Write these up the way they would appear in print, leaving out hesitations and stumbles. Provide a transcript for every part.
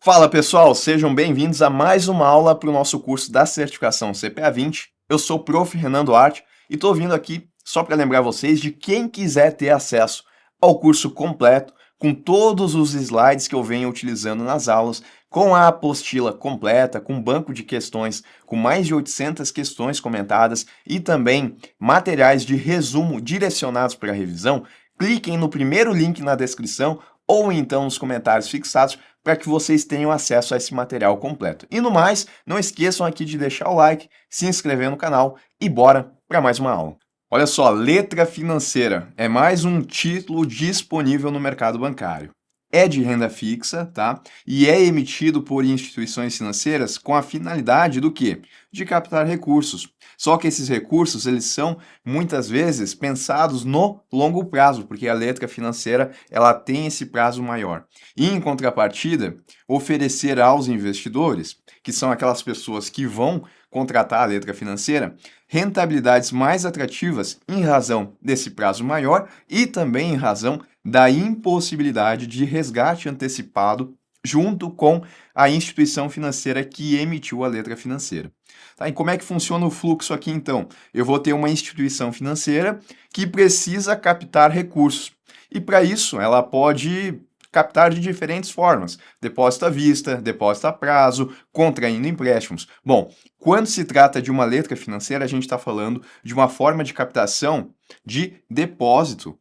Fala pessoal, sejam bem-vindos a mais uma aula para o nosso curso da certificação CPA 20. Eu sou o Prof. Renan Duarte e estou vindo aqui só para lembrar vocês de quem quiser ter acesso ao curso completo, com todos os slides que eu venho utilizando nas aulas, com a apostila completa, com banco de questões, com mais de 800 questões comentadas e também materiais de resumo direcionados para a revisão, cliquem no primeiro link na descrição ou então nos comentários fixados para que vocês tenham acesso a esse material completo. E no mais, não esqueçam aqui de deixar o like, se inscrever no canal e bora para mais uma aula. Olha só, letra financeira é mais um título disponível no mercado bancário. É de renda fixa, tá? E é emitido por instituições financeiras com a finalidade do quê? De captar recursos. Só que esses recursos, eles são muitas vezes pensados no longo prazo, porque a letra financeira, ela tem esse prazo maior. E em contrapartida, oferecer aos investidores, que são aquelas pessoas que vão contratar a letra financeira, rentabilidades mais atrativas em razão desse prazo maior e também em razão da impossibilidade de resgate antecipado junto com a instituição financeira que emitiu a letra financeira. Tá? E como é que funciona o fluxo aqui então? Eu vou ter uma instituição financeira que precisa captar recursos. E para isso, ela pode captar de diferentes formas: depósito à vista, depósito a prazo, contraindo empréstimos. Bom, quando se trata de uma letra financeira, a gente está falando de uma forma de captação de depósito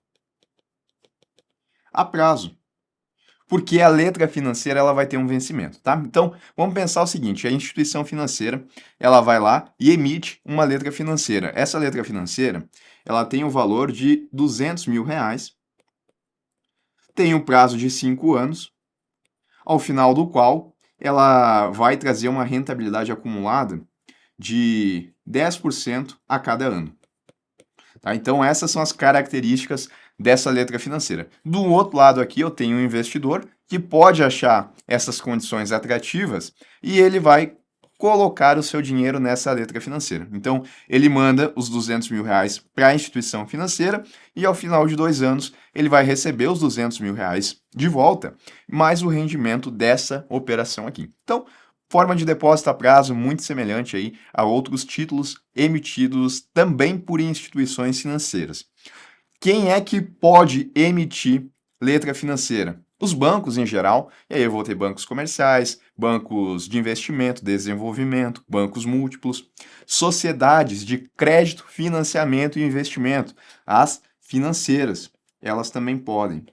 a prazo, porque a letra financeira ela vai ter um vencimento, tá? Então, vamos pensar o seguinte: a instituição financeira, ela vai lá e emite uma letra financeira. Essa letra financeira, ela tem o valor de R$ 200.000, tem um prazo de 5 anos, ao final do qual ela vai trazer uma rentabilidade acumulada de 10% a cada ano. Tá? Então, essas são as características dessa letra financeira. Do outro lado aqui, eu tenho um investidor que pode achar essas condições atrativas e ele vai colocar o seu dinheiro nessa letra financeira. Então, ele manda os R$ 200.000 para a instituição financeira e ao final de 2 anos ele vai receber os R$ 200.000 de volta, mais o rendimento dessa operação aqui. Então, forma de depósito a prazo muito semelhante aí a outros títulos emitidos também por instituições financeiras. Quem é que pode emitir letra financeira? Os bancos em geral, e aí eu vou ter bancos comerciais, bancos de investimento, desenvolvimento, bancos múltiplos, sociedades de crédito, financiamento e investimento, as financeiras, elas também podem.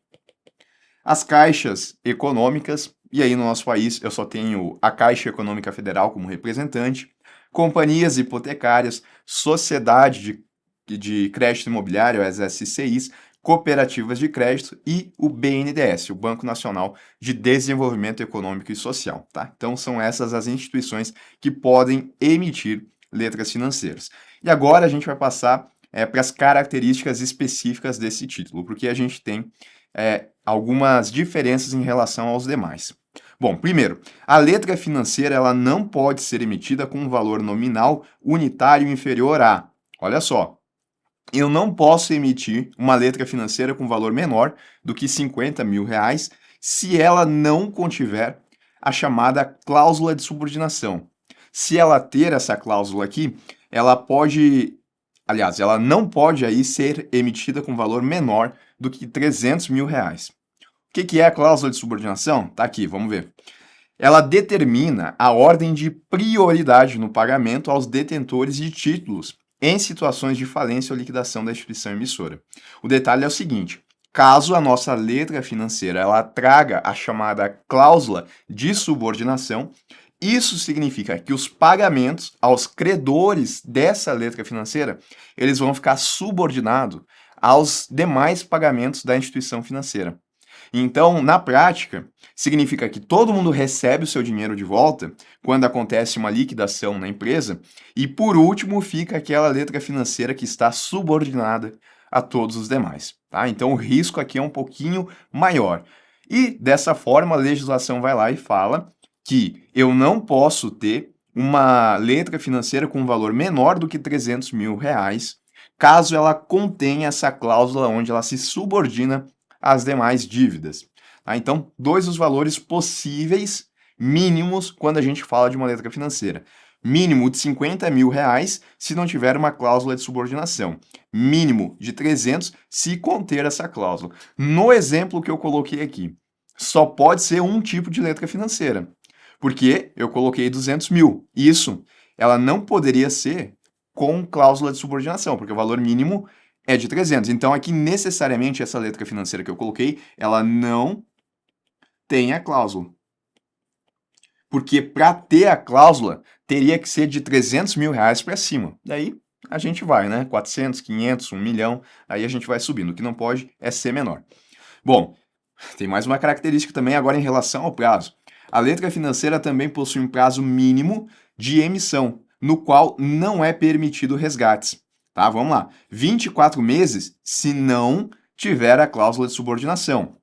As caixas econômicas, e aí no nosso país eu só tenho a Caixa Econômica Federal como representante, companhias hipotecárias, sociedade de crédito imobiliário, as SCIs, cooperativas de crédito e o BNDES, o Banco Nacional de Desenvolvimento Econômico e Social. Tá? Então são essas as instituições que podem emitir letras financeiras. E agora a gente vai passar para as características específicas desse título, porque a gente tem algumas diferenças em relação aos demais. Bom, primeiro, a letra financeira ela não pode ser emitida com um valor nominal unitário inferior a, olha só, eu não posso emitir uma letra financeira com valor menor do que R$ 50.000 se ela não contiver a chamada cláusula de subordinação. Se ela ter essa cláusula aqui, ela pode, aliás, ela não pode aí ser emitida com valor menor do que R$ 300.000. O que é a cláusula de subordinação? Tá aqui, vamos ver. Ela determina a ordem de prioridade no pagamento aos detentores de títulos em situações de falência ou liquidação da instituição emissora. O detalhe é o seguinte: caso a nossa letra financeira ela traga a chamada cláusula de subordinação, isso significa que os pagamentos aos credores dessa letra financeira, eles vão ficar subordinados aos demais pagamentos da instituição financeira. Então, na prática, significa que todo mundo recebe o seu dinheiro de volta quando acontece uma liquidação na empresa e, por último, fica aquela letra financeira que está subordinada a todos os demais. Tá? Então, o risco aqui é um pouquinho maior. E, dessa forma, a legislação vai lá e fala que eu não posso ter uma letra financeira com um valor menor do que R$ 300.000, caso ela contenha essa cláusula onde ela se subordina às demais dívidas. Tá? Então, dois dos valores possíveis mínimos quando a gente fala de uma letra financeira. Mínimo de R$ 50.000 se não tiver uma cláusula de subordinação. Mínimo de 300 se conter essa cláusula. No exemplo que eu coloquei aqui, só pode ser um tipo de letra financeira, porque eu coloquei 200 mil. Isso, ela não poderia ser com cláusula de subordinação, porque o valor mínimo é de 300. Então, aqui, necessariamente, essa letra financeira que eu coloquei, ela não tem a cláusula. Porque para ter a cláusula, teria que ser de R$ 300.000 para cima. Daí, a gente vai, né? 400, 500, 1 milhão, aí a gente vai subindo. O que não pode é ser menor. Bom, tem mais uma característica também agora em relação ao prazo. A letra financeira também possui um prazo mínimo de emissão, no qual não é permitido resgates. Tá? Vamos lá. 24 meses se não tiver a cláusula de subordinação.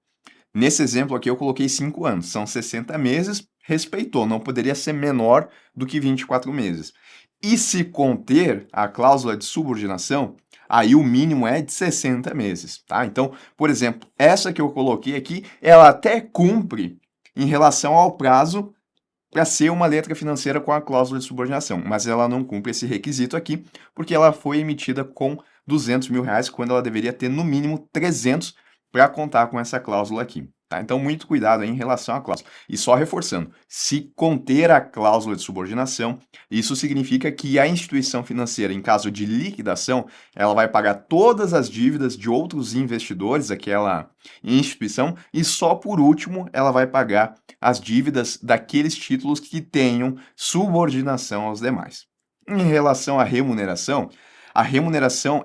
Nesse exemplo aqui eu coloquei 5 anos, são 60 meses, respeitou, não poderia ser menor do que 24 meses. E se conter a cláusula de subordinação, aí o mínimo é de 60 meses, tá? Então, por exemplo, essa que eu coloquei aqui, ela até cumpre em relação ao prazo para ser uma letra financeira com a cláusula de subordinação, mas ela não cumpre esse requisito aqui, porque ela foi emitida com R$ 200.000, quando ela deveria ter no mínimo 300 para contar com essa cláusula aqui. Tá? Então, muito cuidado aí em relação à cláusula. E só reforçando, se conter a cláusula de subordinação, isso significa que a instituição financeira, em caso de liquidação, ela vai pagar todas as dívidas de outros investidores daquela instituição e só por último ela vai pagar as dívidas daqueles títulos que tenham subordinação aos demais. Em relação à remuneração,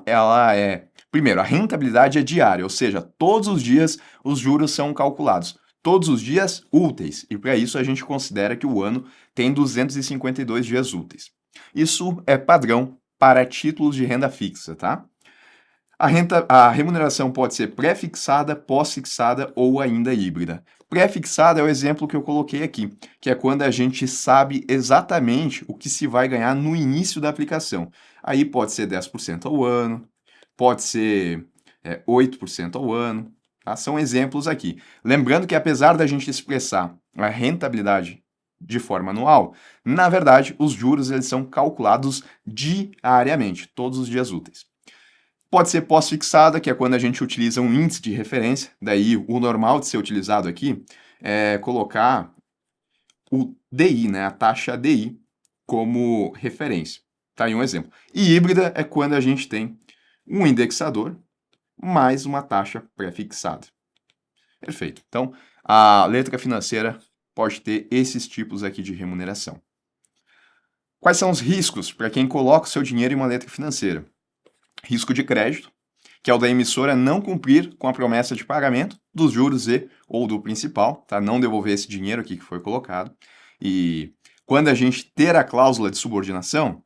ela é, primeiro, a rentabilidade é diária, ou seja, todos os dias os juros são calculados, todos os dias úteis, e para isso a gente considera que o ano tem 252 dias úteis. Isso é padrão para títulos de renda fixa, tá? A remuneração pode ser pré-fixada, pós-fixada ou ainda híbrida. Pré-fixada é o exemplo que eu coloquei aqui, que é quando a gente sabe exatamente o que se vai ganhar no início da aplicação. Aí pode ser 10% ao ano, pode ser 8% ao ano, tá? São exemplos aqui. Lembrando que apesar da gente expressar a rentabilidade de forma anual, na verdade os juros eles são calculados diariamente, todos os dias úteis. Pode ser pós-fixada, que é quando a gente utiliza um índice de referência, daí o normal de ser utilizado aqui é colocar o DI, né, a taxa DI, como referência. Tá aí um exemplo. E híbrida é quando a gente tem um indexador mais uma taxa pré-fixada. Perfeito. Então, a letra financeira pode ter esses tipos aqui de remuneração. Quais são os riscos para quem coloca o seu dinheiro em uma letra financeira? Risco de crédito, que é o da emissora não cumprir com a promessa de pagamento dos juros ou do principal, tá? Não devolver esse dinheiro aqui que foi colocado. E quando a gente ter a cláusula de subordinação,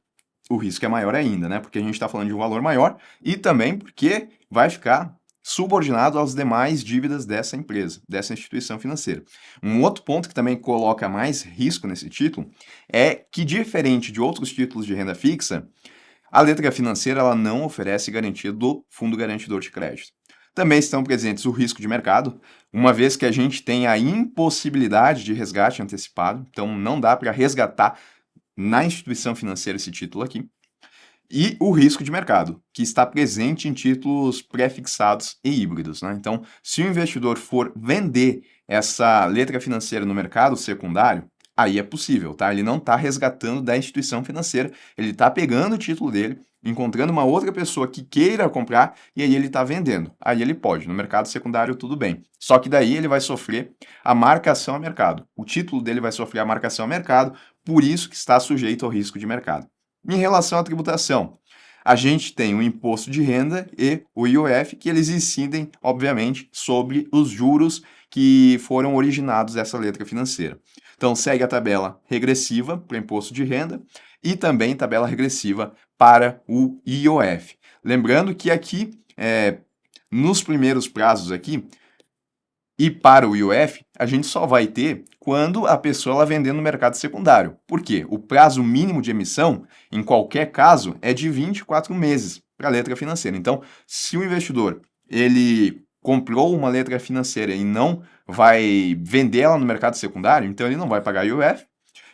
o risco é maior ainda, né? Porque a gente está falando de um valor maior e também porque vai ficar subordinado às demais dívidas dessa empresa, dessa instituição financeira. Um outro ponto que também coloca mais risco nesse título é que, diferente de outros títulos de renda fixa, a letra financeira ela não oferece garantia do fundo garantidor de crédito. Também estão presentes o risco de mercado, uma vez que a gente tem a impossibilidade de resgate antecipado, então não dá para resgatar na instituição financeira esse título aqui. E o risco de mercado, que está presente em títulos pré-fixados e híbridos, né? Então, se o investidor for vender essa letra financeira no mercado secundário, aí é possível, tá? Ele não está resgatando da instituição financeira, ele está pegando o título dele, encontrando uma outra pessoa que queira comprar e aí ele está vendendo. Aí ele pode, no mercado secundário tudo bem. Só que daí ele vai sofrer a marcação a mercado. O título dele vai sofrer a marcação a mercado, por isso que está sujeito ao risco de mercado. Em relação à tributação, a gente tem o imposto de renda e o IOF, que eles incidem, obviamente, sobre os juros que foram originados dessa letra financeira. Então, segue a tabela regressiva para o imposto de renda e também tabela regressiva para o IOF. Lembrando que aqui, nos primeiros prazos aqui, e para o IOF, a gente só vai ter quando a pessoa ela vender no mercado secundário. Por quê? O prazo mínimo de emissão, em qualquer caso, é de 24 meses para a letra financeira. Então, se o investidor ele comprou uma letra financeira e não vai vender ela no mercado secundário, então ele não vai pagar IOF,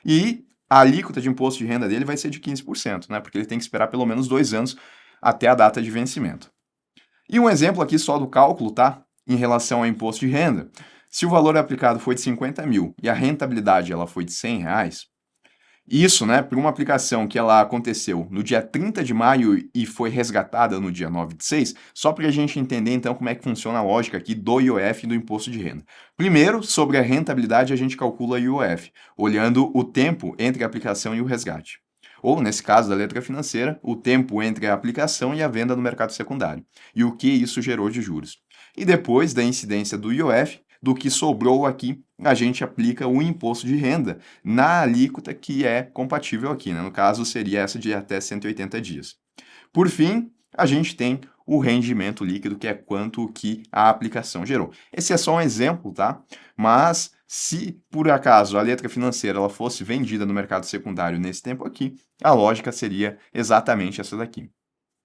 e a alíquota de imposto de renda dele vai ser de 15%, né? Porque ele tem que esperar pelo menos 2 anos até a data de vencimento. E um exemplo aqui só do cálculo, tá? Em relação ao imposto de renda. Se o valor aplicado foi de 50 mil e a rentabilidade ela foi de R$ 100, isso, né, para uma aplicação que ela aconteceu no dia 30 de maio e foi resgatada no dia 9/6, só para a gente entender então como é que funciona a lógica aqui do IOF e do imposto de renda. Primeiro, sobre a rentabilidade, a gente calcula IOF, olhando o tempo entre a aplicação e o resgate. Ou, nesse caso da letra financeira, o tempo entre a aplicação e a venda no mercado secundário, e o que isso gerou de juros. E depois da incidência do IOF, do que sobrou aqui, a gente aplica o imposto de renda na alíquota que é compatível aqui, né? No caso, seria essa de até 180 dias. Por fim, a gente tem o rendimento líquido, que é quanto que a aplicação gerou. Esse é só um exemplo, tá? Mas se por acaso a letra financeira ela fosse vendida no mercado secundário nesse tempo aqui, a lógica seria exatamente essa daqui.